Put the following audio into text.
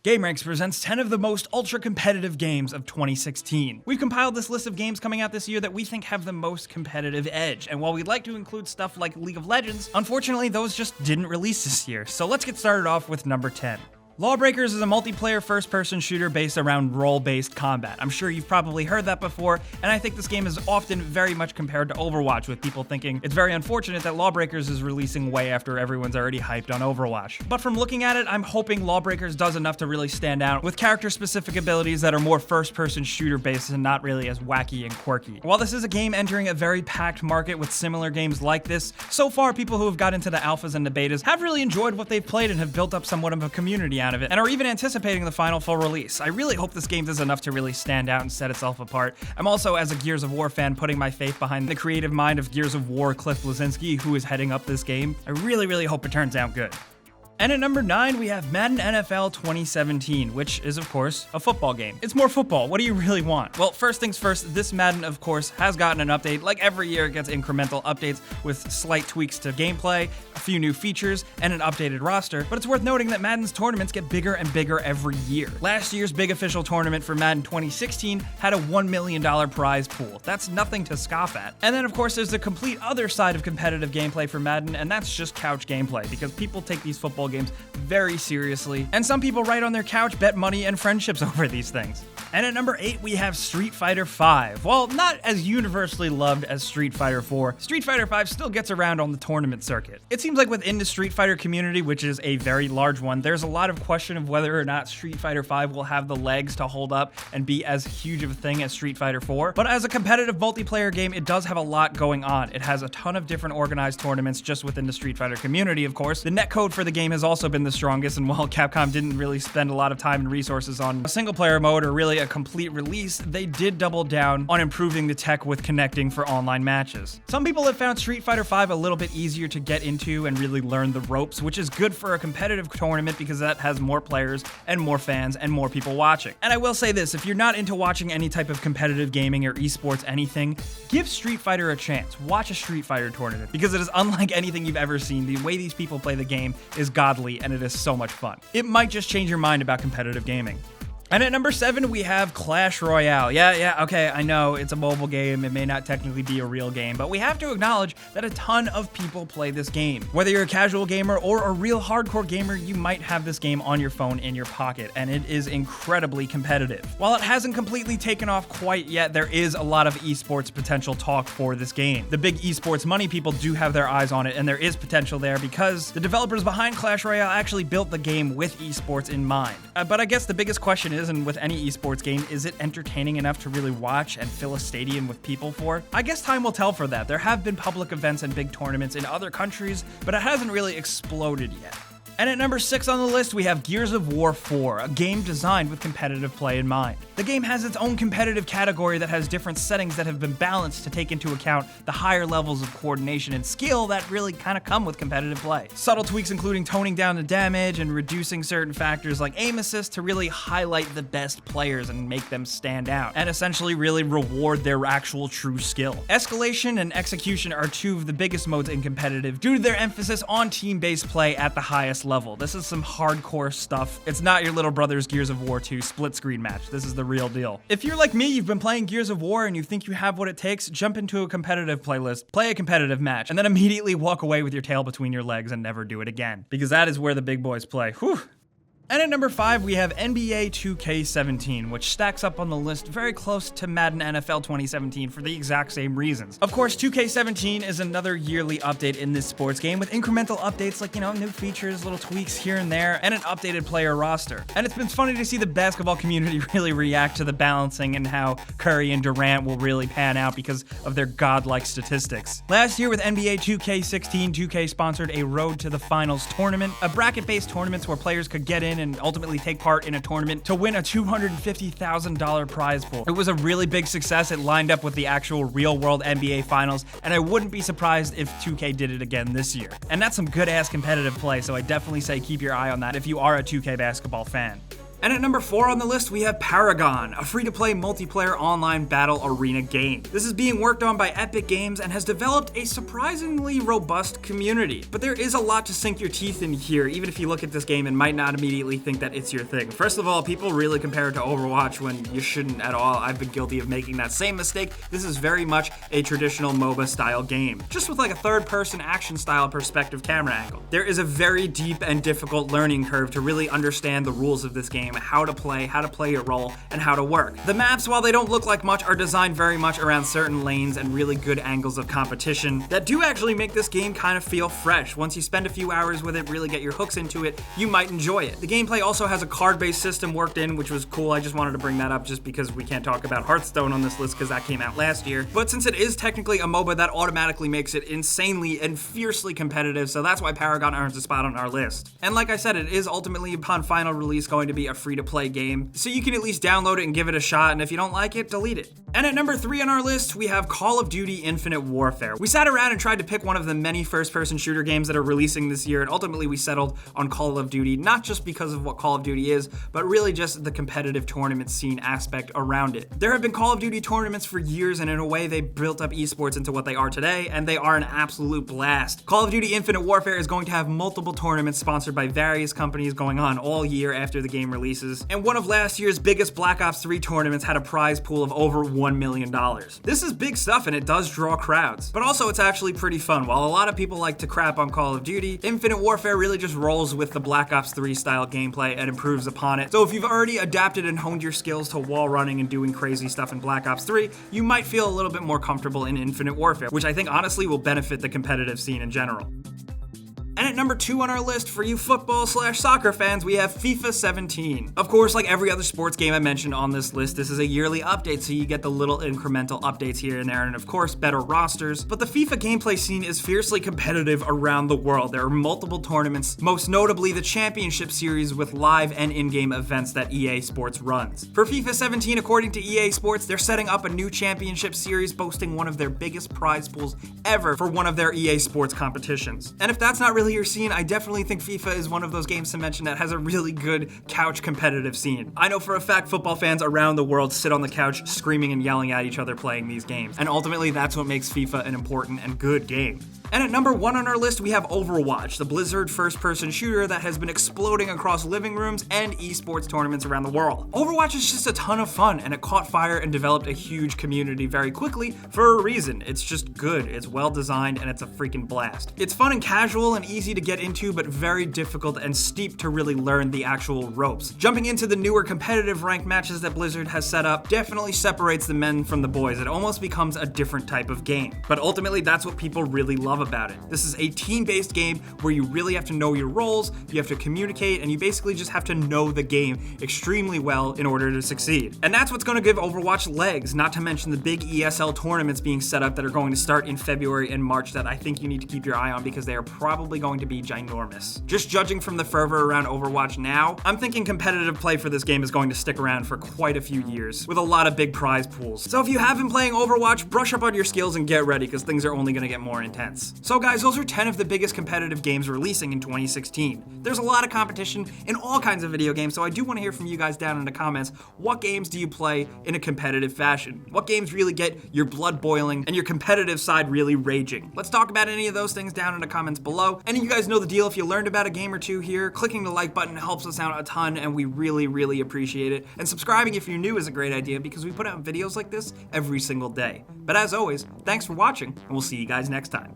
gameranx presents 10 of the most ultra-competitive games of 2016. We've compiled this list of games coming out this year that we think have the most competitive edge, and while we'd like to include stuff like League of Legends, unfortunately those just didn't release this year, so let's get started off with number 10. LawBreakers is a multiplayer first-person shooter based around role-based combat. I'm sure you've probably heard that before, and I think this game is often very much compared to Overwatch, with people thinking it's very unfortunate that LawBreakers is releasing way after everyone's already hyped on Overwatch. But from looking at it, I'm hoping LawBreakers does enough to really stand out, with character-specific abilities that are more first-person shooter-based and not really as wacky and quirky. While this is a game entering a very packed market with similar games like this, so far people who have got into the alphas and the betas have really enjoyed what they've played and have built up somewhat of a community out of it, and are even anticipating the final full release. I really hope this game does enough to really stand out and set itself apart. I'm also, as a Gears of War fan, putting my faith behind the creative mind of Gears of War Cliff Bleszinski, who is heading up this game. I really hope it turns out good. And at number 9, we have Madden NFL 2017, which is, of course, a football game. It's more football. What do you really want? Well, first things first, this Madden, of course, has gotten an update. Like every year, it gets incremental updates with slight tweaks to gameplay, a few new features, and an updated roster. But it's worth noting that Madden's tournaments get bigger and bigger every year. Last year's big official tournament for Madden 2016 had a $1 million prize pool. That's nothing to scoff at. And then, of course, there's the complete other side of competitive gameplay for Madden, and that's just couch gameplay, because people take these football games very seriously, and some people right on their couch bet money and friendships over these things. And at number 8, we have Street Fighter V. While not as universally loved as Street Fighter 4, Street Fighter V still gets around on the tournament circuit. It seems like within the Street Fighter community, which is a very large one, there's a lot of question of whether or not Street Fighter V will have the legs to hold up and be as huge of a thing as Street Fighter 4. But as a competitive multiplayer game, it does have a lot going on. It has a ton of different organized tournaments just within the Street Fighter community, of course. The netcode for the game has also been the strongest, and while Capcom didn't really spend a lot of time and resources on a single player mode or really a complete release, they did double down on improving the tech with connecting for online matches. Some people have found Street Fighter V a little bit easier to get into and really learn the ropes, which is good for a competitive tournament because that has more players and more fans and more people watching. And I will say this, if you're not into watching any type of competitive gaming or esports anything, give Street Fighter a chance. Watch a Street Fighter tournament because it is unlike anything you've ever seen. The way these people play the game is godly, and it is so much fun. It might just change your mind about competitive gaming. And at number 7, we have Clash Royale. Yeah, okay, I know, it's a mobile game, it may not technically be a real game, but we have to acknowledge that a ton of people play this game. Whether you're a casual gamer or a real hardcore gamer, you might have this game on your phone in your pocket, and it is incredibly competitive. While it hasn't completely taken off quite yet, there is a lot of esports potential talk for this game. The big esports money people do have their eyes on it, and there is potential there because the developers behind Clash Royale actually built the game with esports in mind. But I guess the biggest question is, and with any esports game, is it entertaining enough to really watch and fill a stadium with people for? I guess time will tell for that. There have been public events and big tournaments in other countries, but it hasn't really exploded yet. And at number 6 on the list, we have Gears of War 4, a game designed with competitive play in mind. The game has its own competitive category that has different settings that have been balanced to take into account the higher levels of coordination and skill that really kind of come with competitive play. Subtle tweaks including toning down the damage and reducing certain factors like aim assist to really highlight the best players and make them stand out, and essentially really reward their actual true skill. Escalation and execution are two of the biggest modes in competitive due to their emphasis on team-based play at the highest level. This is some hardcore stuff. It's not your little brother's Gears of War 2 split screen match. This is the real deal. If you're like me, you've been playing Gears of War and you think you have what it takes, jump into a competitive playlist, play a competitive match, and then immediately walk away with your tail between your legs and never do it again. Because that is where the big boys play. Whew. And at number 5, we have NBA 2K17, which stacks up on the list very close to Madden NFL 2017 for the exact same reasons. Of course, 2K17 is another yearly update in this sports game with incremental updates like, new features, little tweaks here and there, and an updated player roster. And it's been funny to see the basketball community really react to the balancing and how Curry and Durant will really pan out because of their godlike statistics. Last year with NBA 2K16, 2K sponsored a Road to the Finals tournament, a bracket-based tournament where players could get in and ultimately take part in a tournament to win a $250,000 prize pool. It was a really big success. It lined up with the actual real-world NBA Finals, and I wouldn't be surprised if 2K did it again this year. And that's some good-ass competitive play, so I definitely say keep your eye on that if you are a 2K basketball fan. And at number 4 on the list, we have Paragon, a free-to-play multiplayer online battle arena game. This is being worked on by Epic Games and has developed a surprisingly robust community. But there is a lot to sink your teeth in here, even if you look at this game and might not immediately think that it's your thing. First of all, people really compare it to Overwatch when you shouldn't at all. I've been guilty of making that same mistake. This is very much a traditional MOBA style game, just with like a third-person action style perspective camera angle. There is a very deep and difficult learning curve to really understand the rules of this game, how to play your role, and how to work. The maps, while they don't look like much, are designed very much around certain lanes and really good angles of competition that do actually make this game kind of feel fresh. Once you spend a few hours with it, really get your hooks into it, you might enjoy it. The gameplay also has a card-based system worked in, which was cool. I just wanted to bring that up just because we can't talk about Hearthstone on this list because that came out last year. But since it is technically a MOBA, that automatically makes it insanely and fiercely competitive, so that's why Paragon earns a spot on our list. And like I said, it is ultimately, upon final release, going to be a free-to-play game, so you can at least download it and give it a shot, and if you don't like it, delete it. And at number 3 on our list, we have Call of Duty Infinite Warfare. We sat around and tried to pick one of the many first-person shooter games that are releasing this year, and ultimately we settled on Call of Duty, not just because of what Call of Duty is, but really just the competitive tournament scene aspect around it. There have been Call of Duty tournaments for years, and in a way they built up esports into what they are today, and they are an absolute blast. Call of Duty Infinite Warfare is going to have multiple tournaments sponsored by various companies going on all year after the game releases, and one of last year's biggest Black Ops 3 tournaments had a prize pool of over $1 million. This is big stuff and it does draw crowds, but also it's actually pretty fun. While a lot of people like to crap on Call of Duty, Infinite Warfare really just rolls with the Black Ops 3 style gameplay and improves upon it. So if you've already adapted and honed your skills to wall running and doing crazy stuff in Black Ops 3, you might feel a little bit more comfortable in Infinite Warfare, which I think honestly will benefit the competitive scene in general. And at number 2 on our list, for you football/soccer fans, we have FIFA 17. Of course, like every other sports game I mentioned on this list, this is a yearly update, so you get the little incremental updates here and there, and of course, better rosters. But the FIFA gameplay scene is fiercely competitive around the world. There are multiple tournaments, most notably the Championship Series with live and in-game events that EA Sports runs. For FIFA 17, according to EA Sports, they're setting up a new Championship Series, boasting one of their biggest prize pools ever for one of their EA Sports competitions. And if that's not really your scene, I definitely think FIFA is one of those games to mention that has a really good couch competitive scene. I know for a fact football fans around the world sit on the couch screaming and yelling at each other playing these games, and ultimately that's what makes FIFA an important and good game. And at number 1 on our list, we have Overwatch, the Blizzard first-person shooter that has been exploding across living rooms and esports tournaments around the world. Overwatch is just a ton of fun, and it caught fire and developed a huge community very quickly for a reason. It's just good, it's well-designed, and it's a freaking blast. It's fun and casual and easy to get into, but very difficult and steep to really learn the actual ropes. Jumping into the newer competitive ranked matches that Blizzard has set up definitely separates the men from the boys. It almost becomes a different type of game. But ultimately, that's what people really love about it. This is a team-based game where you really have to know your roles, you have to communicate, and you basically just have to know the game extremely well in order to succeed. And that's what's going to give Overwatch legs, not to mention the big ESL tournaments being set up that are going to start in February and March that I think you need to keep your eye on because they are probably going to be ginormous. Just judging from the fervor around Overwatch now, I'm thinking competitive play for this game is going to stick around for quite a few years, with a lot of big prize pools. So if you have been playing Overwatch, brush up on your skills and get ready, because things are only going to get more intense. So guys, those are 10 of the biggest competitive games releasing in 2016. There's a lot of competition in all kinds of video games, so I do want to hear from you guys down in the comments. What games do you play in a competitive fashion? What games really get your blood boiling and your competitive side really raging? Let's talk about any of those things down in the comments below. And you guys know the deal. If you learned about a game or two here, clicking the like button helps us out a ton, and we really appreciate it. And subscribing if you're new is a great idea because we put out videos like this every single day. But as always, thanks for watching, and we'll see you guys next time.